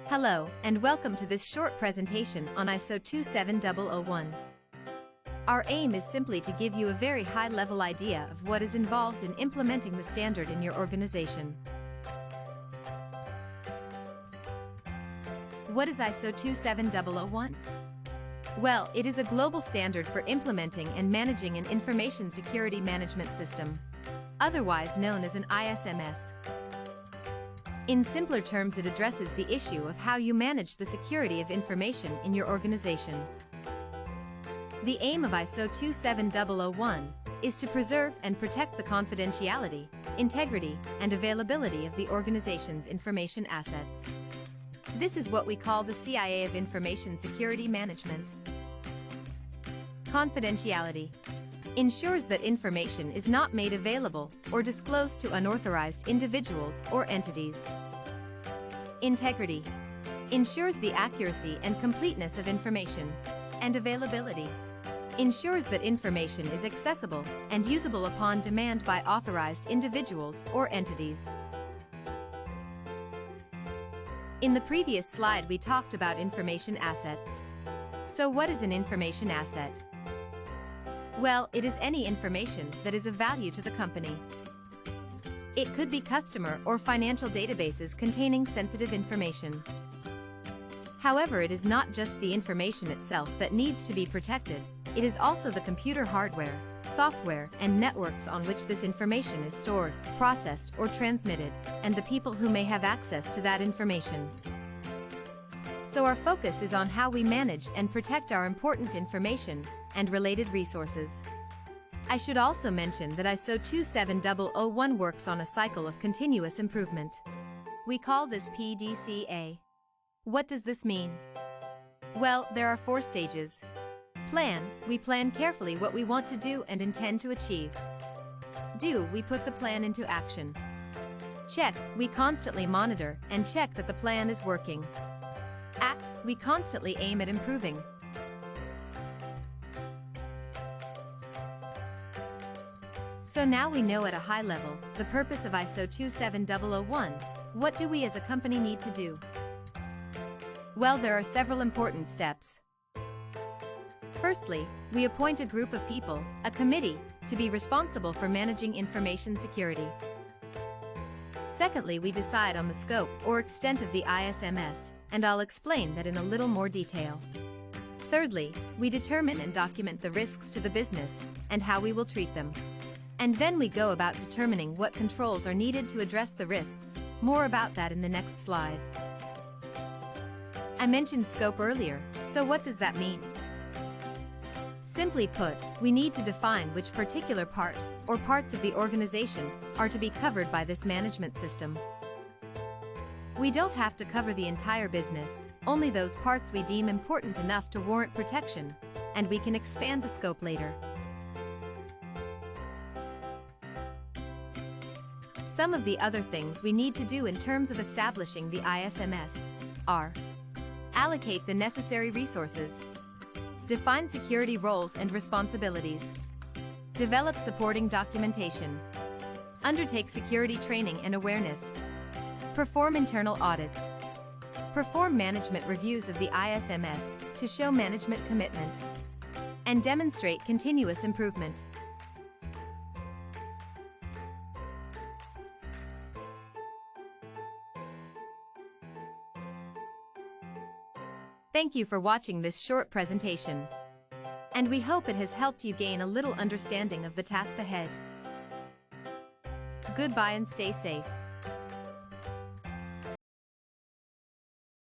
Hello, and welcome to this short presentation on ISO 27001. Our aim is simply to give you a very high-level idea of what is involved in implementing the standard in your organization. What is ISO 27001? Well, it is a global standard for implementing and managing an information security management system, otherwise known as an ISMS. In simpler terms, it addresses the issue of how you manage the security of information in your organization. The aim of ISO 27001 is to preserve and protect the confidentiality, integrity, and availability of the organization's information assets. This is what we call the CIA of Information Security Management. Confidentiality ensures that information is not made available or disclosed to unauthorized individuals or entities. Integrity ensures the accuracy and completeness of information, and availability ensures that information is accessible and usable upon demand by authorized individuals or entities. In the previous slide, we talked about information assets. So what is an information asset? Well, it is any information that is of value to the company. It could be customer or financial databases containing sensitive information. However, it is not just the information itself that needs to be protected, it is also the computer hardware, software, and networks on which this information is stored, processed, or transmitted, and the people who may have access to that information. So our focus is on how we manage and protect our important information and related resources. I should also mention that ISO 27001 works on a cycle of continuous improvement. We call this PDCA. What does this mean? Well, there are 4 stages. Plan, we plan carefully what we want to do and intend to achieve. Do, we put the plan into action. Check, we constantly monitor and check that the plan is working. Act, we constantly aim at improving. So now we know at a high level the purpose of ISO 27001. What do we as a company need to do? Well, there are several important steps. Firstly, we appoint a group of people, a committee, to be responsible for managing information security. Secondly, we decide on the scope or extent of the ISMS, and I'll explain that in a little more detail. Thirdly, we determine and document the risks to the business and how we will treat them. And then we go about determining what controls are needed to address the risks. More about that in the next slide. I mentioned scope earlier, so what does that mean? Simply put, we need to define which particular part or parts of the organization are to be covered by this management system. We don't have to cover the entire business, only those parts we deem important enough to warrant protection, and we can expand the scope later. Some of the other things we need to do in terms of establishing the ISMS are: allocate the necessary resources, define security roles and responsibilities, develop supporting documentation, undertake security training and awareness, perform internal audits, perform management reviews of the ISMS to show management commitment, and demonstrate continuous improvement. Thank you for watching this short presentation, and we hope it has helped you gain a little understanding of the task ahead. Goodbye and stay safe.